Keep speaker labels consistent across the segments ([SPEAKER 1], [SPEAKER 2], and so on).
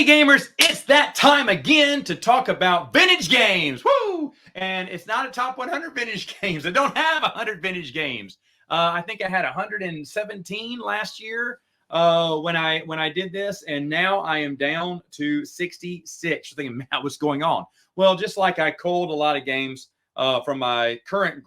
[SPEAKER 1] Hey gamers, it's that time again to talk about vintage games. Woo! And it's not a top 100 vintage games. I don't have 100 vintage games. I think I had 117 last year when I did this, and now I am down to 66. You're thinking, Matt, what's going on? Well, just like I culled a lot of games from my current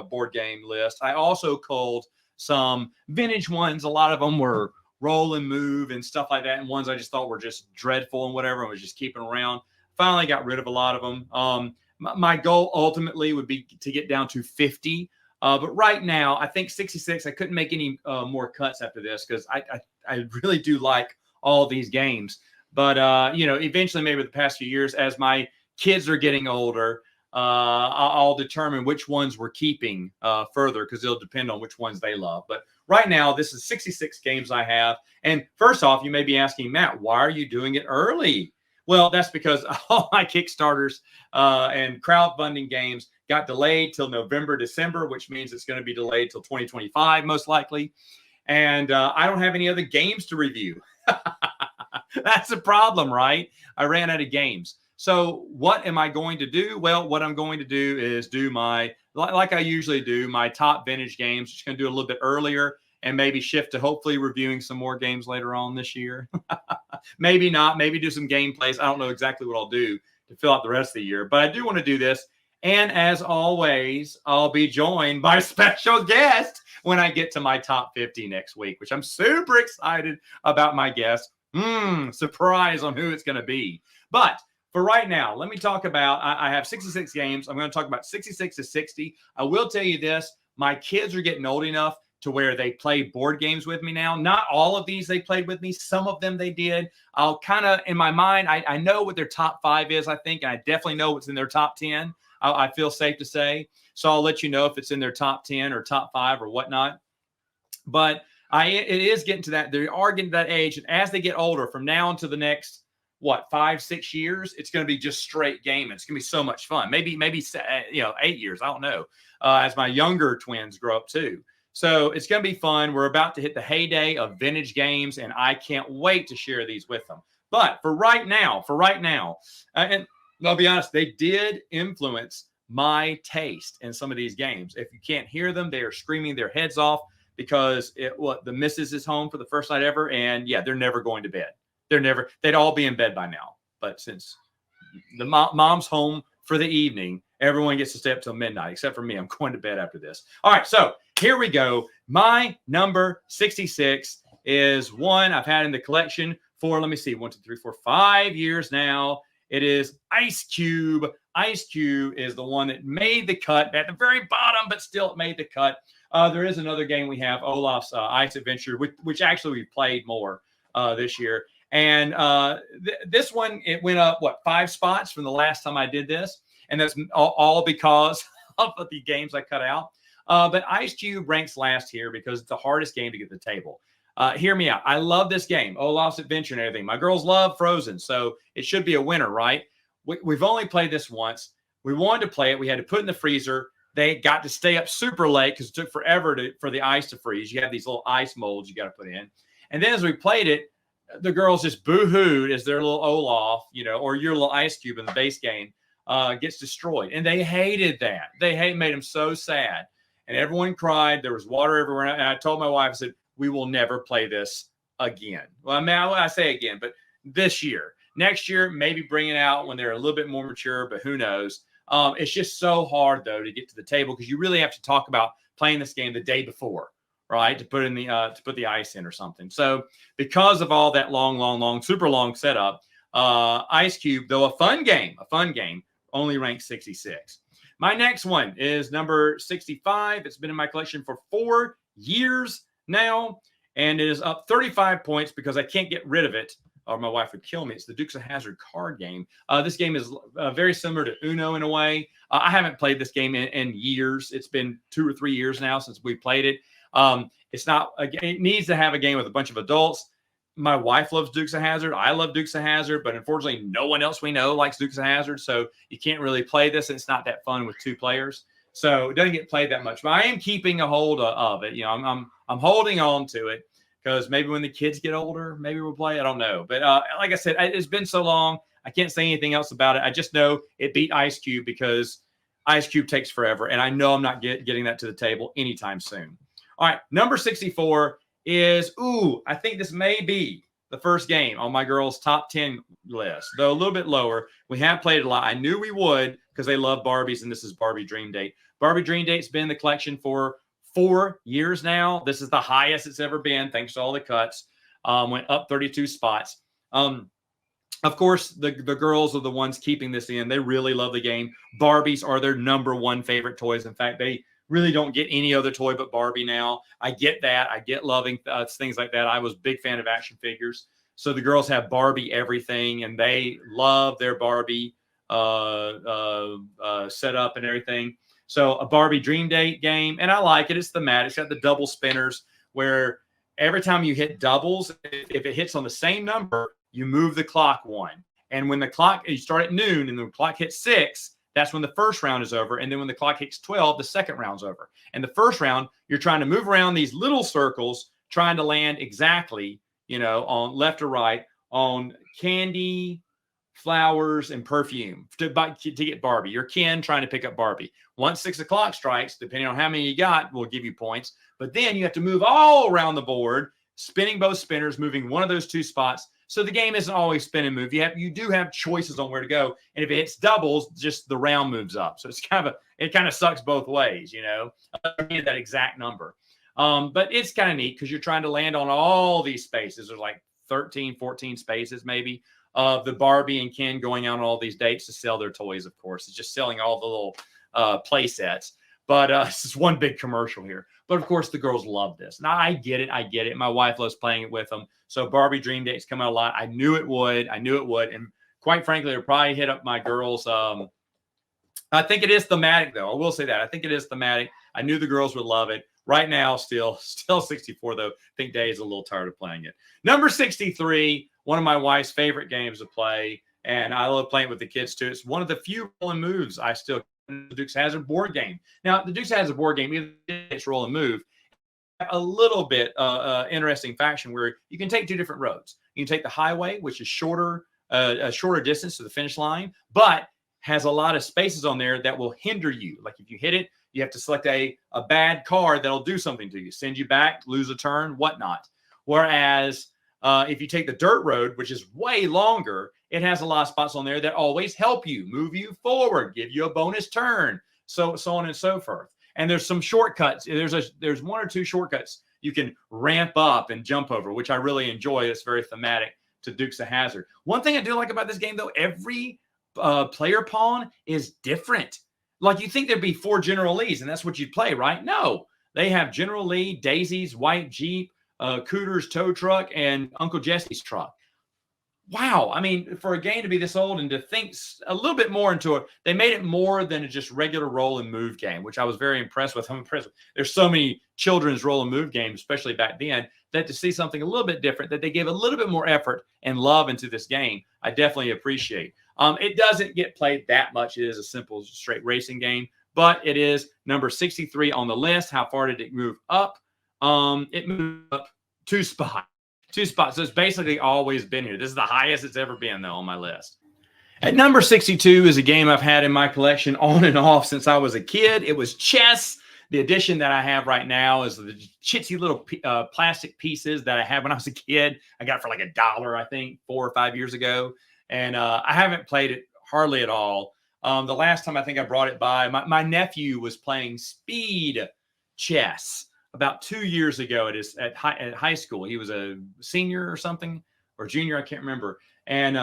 [SPEAKER 1] board game list, I also culled some vintage ones. A lot of them were roll and move and stuff like that, and ones I just thought were just dreadful and whatever, and was just keeping around. Finally got rid of a lot of them. My goal ultimately would be to get down to 50, but right now I think 66. I couldn't make any more cuts after this because I really do like all these games, but eventually, maybe the past few years, as my kids are getting older, I'll determine which ones we're keeping further, because it'll depend on which ones they love. But right now, this is 66 games I have. And first off, you may be asking, Matt, why are you doing it early? Well, that's because all my Kickstarters and crowdfunding games got delayed till November, December, which means it's going to be delayed till 2025, most likely. And I don't have any other games to review. That's a problem, right? I ran out of games. So what am I going to do? Well, what I'm going to do is do like I usually do, my top vintage games. Just going to do a little bit earlier and maybe shift to hopefully reviewing some more games later on this year. Maybe not. Maybe do some gameplays. I don't know exactly what I'll do to fill out the rest of the year, but I do want to do this. And as always, I'll be joined by a special guest when I get to my top 50 next week, which I'm super excited about my guest. Surprise on who it's going to be. But for right now, let me talk about, I have 66 games. I'm going to talk about 66 to 60. I will tell you this, my kids are getting old enough to where they play board games with me now. Not all of these they played with me. Some of them they did. I'll kind of, in my mind, I know what their top 5 is, I think, and I definitely know what's in their top 10. I feel safe to say. So I'll let you know if it's in their top 10 or top 5 or whatnot. But it is getting to that. They are getting to that age. And as they get older, from now into the next, 5-6 years, it's going to be just straight gaming. It's going to be so much fun. Maybe 8 years. I don't know. As my younger twins grow up too. So it's going to be fun. We're about to hit the heyday of vintage games, and I can't wait to share these with them. But for right now, and I'll be honest, they did influence my taste in some of these games. If you can't hear them, they are screaming their heads off because the missus is home for the first night ever, and yeah, they're never going to bed. They'd all be in bed by now. But since the mom's home for the evening, everyone gets to stay up till midnight, except for me. I'm going to bed after this. All right, so here we go. My number 66 is one I've had in the collection for, 1, 2, 3, 4, 5 years now. It is Ice Cube. Ice Cube is the one that made the cut at the very bottom, but still it made the cut. There is another game we have, Olaf's Ice Adventure, which actually we played more this year. And this one, it went up, 5 spots from the last time I did this. And that's all because of the games I cut out. But Ice Cube ranks last here because it's the hardest game to get to the table. Hear me out. I love this game, Olaf's Adventure and everything. My girls love Frozen, so it should be a winner, right? We've only played this once. We wanted to play it. We had to put it in the freezer. They got to stay up super late because it took forever for the ice to freeze. You have these little ice molds you got to put in. And then as we played it, the girls just boo-hooed as their little Olaf, or your little Ice Cube in the base game gets destroyed. And they hated that. Made them so sad. And everyone cried. There was water everywhere. And I told my wife, I said, we will never play this again. Well, I say again, but this year. Next year, maybe bring it out when they're a little bit more mature, but who knows? It's just so hard, though, to get to the table because you really have to talk about playing this game the day before. Right, to put the ice in or something. So because of all that long, super long setup, Ice Cube, though a fun game, only ranks 66. My next one is number 65. It's been in my collection for 4 years now, and it is up 35 points because I can't get rid of it, or my wife would kill me. It's the Dukes of Hazzard card game. This game is very similar to Uno in a way. I haven't played this game in years. It's been 2 or 3 years now since we played it. It needs to have a game with a bunch of adults. My wife loves Dukes of Hazzard. I love Dukes of Hazzard, but unfortunately, no one else we know likes Dukes of Hazzard. So you can't really play this. It's not that fun with 2 players. So it doesn't get played that much. But I am keeping a hold of it. I'm holding on to it because maybe when the kids get older, maybe we'll play. I don't know. But like I said, it's been so long. I can't say anything else about it. I just know it beat Ice Cube because Ice Cube takes forever. And I know I'm not getting that to the table anytime soon. All right. Number 64 is, I think this may be the first game on my girls' top 10 list, though a little bit lower. We have played it a lot. I knew we would because they love Barbies, and this is Barbie Dream Date. Barbie Dream Date's been in the collection for 4 years now. This is the highest it's ever been, thanks to all the cuts. Went up 32 spots. Of course, the girls are the ones keeping this in. They really love the game. Barbies are their number one favorite toys. In fact, they really don't get any other toy but Barbie now. I get that. I get loving things like that. I was a big fan of action figures. So the girls have Barbie everything, and they love their Barbie setup and everything. So a Barbie Dream Date game, and I like it. It's thematic. It's got the double spinners where every time you hit doubles, if it hits on the same number, you move the clock one. And when you start at noon and the clock hits 6, that's when the first round is over. And then when the clock hits 12, the second round's over. And the first round, you're trying to move around these little circles, trying to land exactly, on left or right on candy, flowers, and perfume to get Barbie. You're Ken trying to pick up Barbie. Once 6 o'clock strikes, depending on how many you got, will give you points. But then you have to move all around the board, spinning both spinners, moving one of those 2 spots. So the game isn't always spin and move. You do have choices on where to go. And if it hits doubles, just the round moves up. So it kind of sucks both ways, that exact number. But it's kind of neat because you're trying to land on all these spaces. There's like 13, 14 spaces maybe of the Barbie and Ken going out on all these dates to sell their toys, of course. It's just selling all the little play sets. But it's just one big commercial here. But, of course, the girls love this. And I get it. My wife loves playing it with them. So Barbie Dream Date's come out a lot. I knew it would. And, quite frankly, it'll probably hit up my girls. I think it is thematic, though. I will say that. I think it is thematic. I knew the girls would love it. Right now, still 64, though. I think Dave's a little tired of playing it. Number 63, one of my wife's favorite games to play. And I love playing with the kids, too. It's one of the few rolling moves I still the Dukes Hazzard board game. Now, the Dukes Hazzard board game, it's roll and move. A little bit interesting faction where you can take 2 different roads. You can take the highway, which is a shorter distance to the finish line, but has a lot of spaces on there that will hinder you. Like if you hit it, you have to select a bad card that'll do something to you, send you back, lose a turn, whatnot. Whereas if you take the dirt road, which is way longer, it has a lot of spots on there that always help you, move you forward, give you a bonus turn, so on and so forth. And there's some shortcuts. There's 1 or 2 shortcuts you can ramp up and jump over, which I really enjoy. It's very thematic to Dukes of Hazzard. One thing I do like about this game, though, every player pawn is different. Like you think there'd be 4 General Lees, and that's what you'd play, right? No, they have General Lee, Daisy's white Jeep, Cooter's tow truck, and Uncle Jesse's truck. Wow. I mean, for a game to be this old and to think a little bit more into it, they made it more than a just regular roll and move game, which I was very impressed with. I'm impressed with. There's so many children's roll and move games, especially back then, that to see something a little bit different, that they gave a little bit more effort and love into this game, I definitely appreciate. It doesn't get played that much. It is a simple, straight racing game, but it is number 63 on the list. How far did it move up? It moved up 2 spots. 2 spots. So it's basically always been here. This is the highest it's ever been, though, on my list. At number 62 is a game I've had in my collection on and off since I was a kid. It was chess. The edition that I have right now is the chitsy little plastic pieces that I had when I was a kid. I got it for like $1, I think, 4 or 5 years ago. And I haven't played it hardly at all. The last time I think I brought it by, my nephew was playing speed chess about 2 years ago at high school. He was a senior or something, or junior, I can't remember. And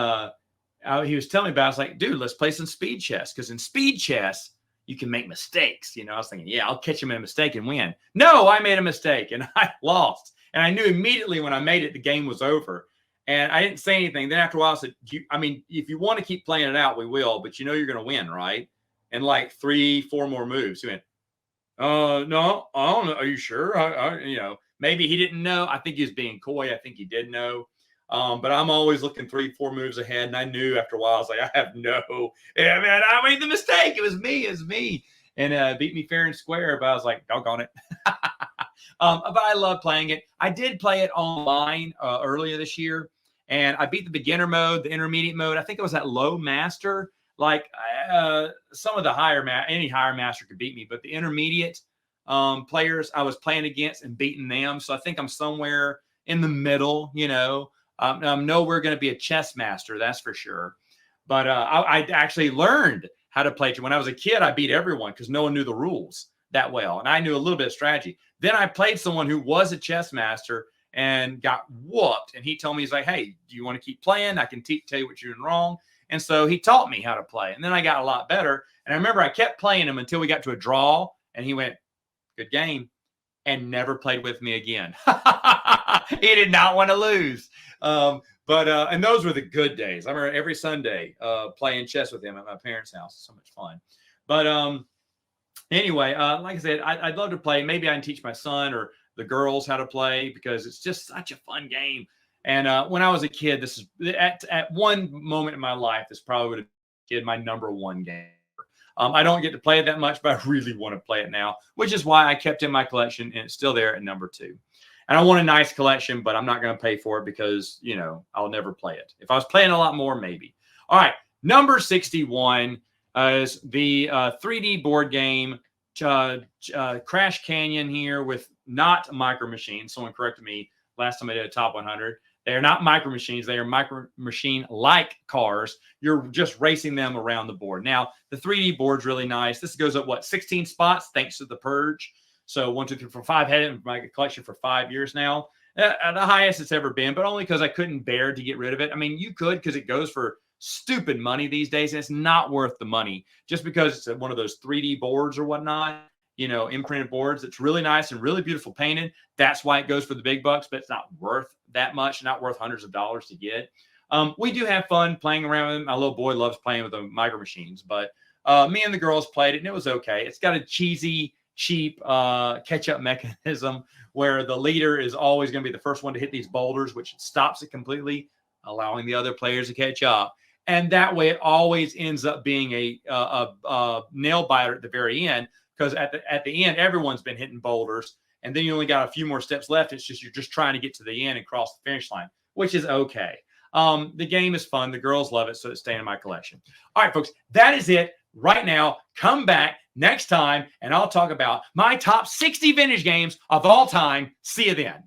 [SPEAKER 1] he was telling me about it. I was like, dude, let's play some speed chess. Because in speed chess, you can make mistakes. I was thinking, yeah, I'll catch him in a mistake and win. No, I made a mistake and I lost. And I knew immediately when I made it, the game was over. And I didn't say anything. Then after a while, I said, if you want to keep playing it out, we will. But you're going to win, right? And like 3, 4 more moves. He went, no, I don't know. Are you sure? Maybe he didn't know. I think he was being coy. I think he did know. But I'm always looking 3, 4 moves ahead. And I knew after a while, I was like, I have I made the mistake. It was me. And beat me fair and square. But I was like, doggone it. But I love playing it. I did play it online earlier this year, and I beat the beginner mode, the intermediate mode. I think it was at low master. Like some of the any higher master could beat me, but the intermediate players I was playing against and beating them. So I think I'm somewhere in the middle. I'm nowhere going to be a chess master, that's for sure. But I actually learned how to play. When I was a kid, I beat everyone because no one knew the rules that well. And I knew a little bit of strategy. Then I played someone who was a chess master and got whooped. And he told me, he's like, hey, do you want to keep playing? I can tell you what you're doing wrong. And so he taught me how to play. And then I got a lot better. And I remember I kept playing him until we got to a draw. And he went, good game, and never played with me again. He did not want to lose. And those were the good days. I remember every Sunday playing chess with him at my parents' house. So much fun. But anyway, like I said, I'd love to play. Maybe I can teach my son or the girls how to play because it's just such a fun game. And when I was a kid, this is at one moment in my life, this probably would have been my number one game. I don't get to play it that much, but I really want to play it now, which is why I kept it in my collection, and it's still there at number 2. And I want a nice collection, but I'm not going to pay for it because, I'll never play it. If I was playing a lot more, maybe. All right, number 61 is the 3D board game Crash Canyon here with not Micro Machines. Someone corrected me last time I did a top 100. They are not Micro Machines. They are Micro Machine-like cars. You're just racing them around the board. Now, the 3D board's really nice. This goes up, 16 spots thanks to the purge. So 1, 2, 3, 4, 5, had it in my collection for 5 years now. The highest it's ever been, but only because I couldn't bear to get rid of it. I mean, you could because it goes for stupid money these days, and it's not worth the money just because it's one of those 3D boards or whatnot. Imprinted boards. It's really nice and really beautiful painted. That's why it goes for the big bucks, but it's not worth that much, not worth hundreds of dollars to get. We do have fun playing around with them. My little boy loves playing with the Micro Machines, but me and the girls played it, and it was okay. It's got a cheesy, cheap catch-up mechanism where the leader is always going to be the first one to hit these boulders, which stops it completely, allowing the other players to catch up. And that way it always ends up being a nail biter at the very end, because at the end, everyone's been hitting boulders, and then you only got a few more steps left. It's just you're just trying to get to the end and cross the finish line, which is okay. The game is fun. The girls love it, so it's staying in my collection. All right, folks, that is it right now. Come back next time, and I'll talk about my top 60 vintage games of all time. See you then.